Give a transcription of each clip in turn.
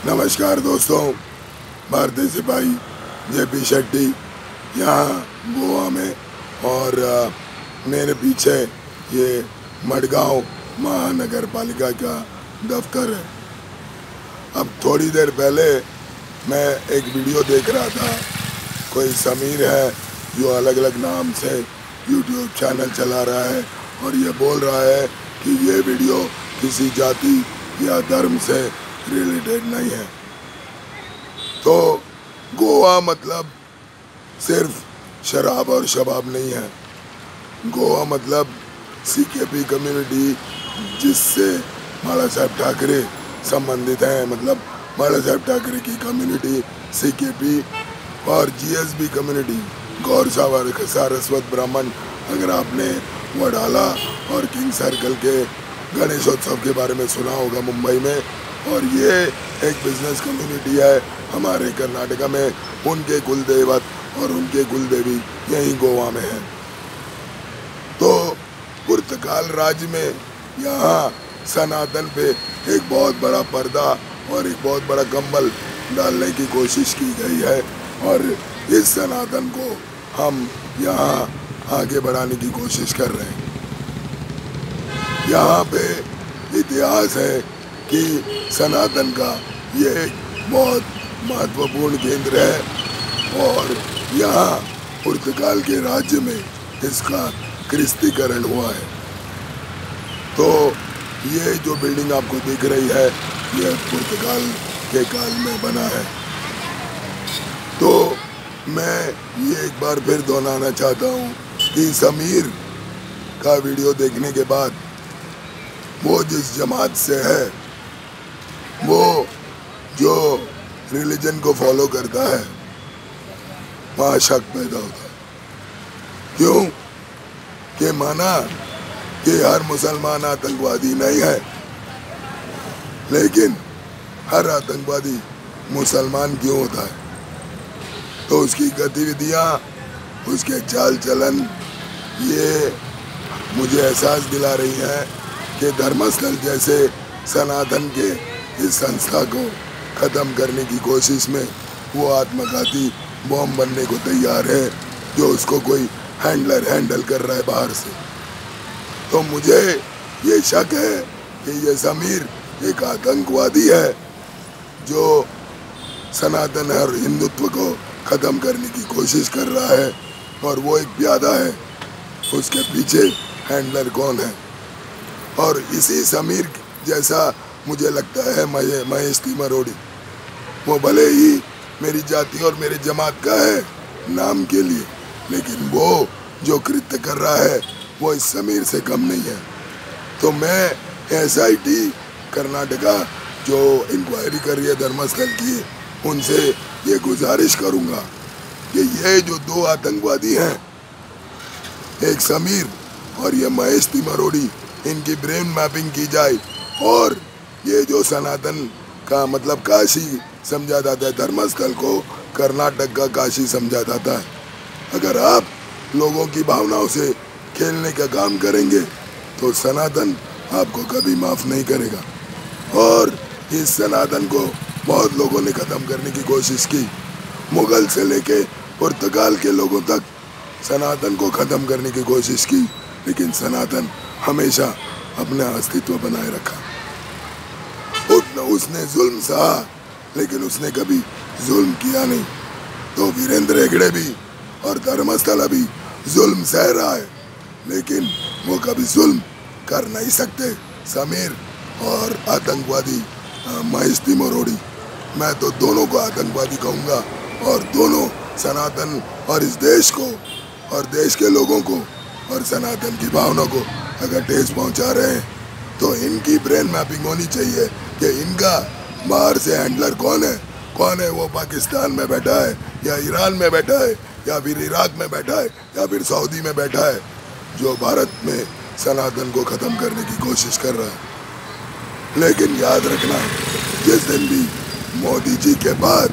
नमस्कार दोस्तों, भारतीय सिपाही जेपी शेट्टी यहाँ गोवा में और मेरे पीछे ये मडगांव महानगर पालिका का दफ्तर है। अब थोड़ी देर पहले मैं एक वीडियो देख रहा था। कोई समीर है जो अलग अलग नाम से यूट्यूब चैनल चला रहा है और ये बोल रहा है कि ये वीडियो किसी जाति या धर्म से रिलेटेड नहीं है। तो गोवा मतलब सिर्फ शराब और शबाब नहीं है। गोवा मतलब सीकेपी कम्युनिटी जिससे बाला साहब ठाकरे संबंधित हैं, मतलब बाला साहब ठाकरे की कम्युनिटी सीकेपी और जीएसबी कम्युनिटी गौर सारस्वत ब्राह्मण। अगर आपने वडाला और किंग सर्कल के गणेशोत्सव के बारे में सुना होगा मुंबई में, और ये एक बिजनेस कम्युनिटी है हमारे कर्नाटका में। उनके कुल देवत और उनके कुल देवी यहीं गोवा में है। तो पुर्तगाल राज्य में यहाँ सनातन पे एक बहुत बड़ा पर्दा और एक बहुत बड़ा कंबल डालने की कोशिश की गई है और इस सनातन को हम यहाँ आगे बढ़ाने की कोशिश कर रहे हैं। यहाँ पे इतिहास है कि सनातन का ये एक बहुत महत्वपूर्ण केंद्र है और यहाँ पुर्तगाल के राज्य में इसका क्रिस्तीकरण हुआ है। तो ये जो बिल्डिंग आपको दिख रही है ये पुर्तगाल के काल में बना है। तो मैं ये एक बार फिर दोहराना चाहता हूँ कि समीर का वीडियो देखने के बाद वो जिस जमात से है, वो जो रिलीजन को फॉलो करता है, वहाँ शक पैदा होता है। क्यों? कि माना कि हर मुसलमान आतंकवादी नहीं है, लेकिन हर आतंकवादी मुसलमान क्यों होता है? तो उसकी गतिविधियाँ, उसके चाल चलन ये मुझे एहसास दिला रही है कि धर्मस्थल जैसे सनातन के इस संस्था को ख़त्म करने की कोशिश में वो आत्मघाती बॉम्ब बनने को तैयार है, जो उसको कोई हैंडल कर रहा है बाहर से। तो मुझे ये शक है कि ये समीर एक आतंकवादी है जो सनातन और हिंदुत्व को ख़त्म करने की कोशिश कर रहा है, और वो एक प्यादा है। उसके पीछे हैंडलर कौन है? और इसी समीर जैसा मुझे लगता है महेश तिमरोड़ी। वो भले ही मेरी जाति और मेरे जमात का है नाम के लिए, लेकिन वो जो कृत्य कर रहा है वो इस समीर से कम नहीं है। तो मैं SIT कर्नाटका जो इंक्वायरी कर रही है धर्मस्थल की, उनसे ये गुजारिश करूँगा कि ये जो दो आतंकवादी हैं, एक समीर और ये महेश तिमरोड़ी, इनकी ब्रेन मैपिंग की जाए और ये जो सनातन का मतलब काशी समझा जाता है, धर्मस्थल को कर्नाटक का काशी समझा जाता है। अगर आप लोगों की भावनाओं से खेलने का काम करेंगे तो सनातन आपको कभी माफ़ नहीं करेगा। और इस सनातन को बहुत लोगों ने ख़त्म करने की कोशिश की, मुग़ल से लेके पुर्तगाल के लोगों तक सनातन को ख़त्म करने की कोशिश की, लेकिन सनातन हमेशा अपना अस्तित्व बनाए रखा। उसने जुल्म सहा, लेकिन उसने कभी जुल्म किया नहीं। तो वीरेंद्र हेगड़े भी और धर्मस्थल अभी जुल्म सह रहा है, लेकिन वो कभी जुल्म कर नहीं सकते। समीर और आतंकवादी महेश तिमरोड़ी, मैं तो दोनों को आतंकवादी कहूँगा, और दोनों सनातन और इस देश को और देश के लोगों को और सनातन की भावना को अगर ठेस पहुंचा रहे हैं, तो इनकी ब्रेन मैपिंग होनी चाहिए कि इनका बाहर से हैंडलर कौन है। वो पाकिस्तान में बैठा है या ईरान में बैठा है या फिर इराक में बैठा है या फिर सऊदी में बैठा है, जो भारत में सनातन को ख़त्म करने की कोशिश कर रहा है। लेकिन याद रखना, जिस दिन भी मोदी जी के बाद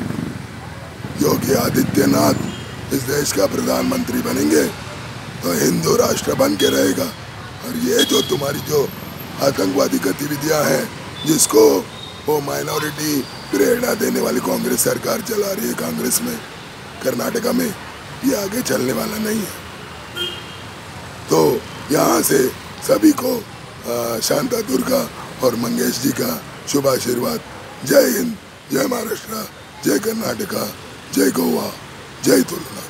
योगी आदित्यनाथ इस देश का प्रधानमंत्री बनेंगे तो हिंदू राष्ट्र बन के रहेगा। और ये जो तुम्हारी जो आतंकवादी गतिविधियां हैं, जिसको वो माइनॉरिटी प्रेरणा देने वाली कांग्रेस सरकार चला रही है कांग्रेस में कर्नाटका में, ये आगे चलने वाला नहीं है। तो यहाँ से सभी को शांता दुर्गा और मंगेश जी का शुभ आशीर्वाद। जय हिंद, जय महाराष्ट्र, जय कर्नाटका, जय गोवा, जय तुलना।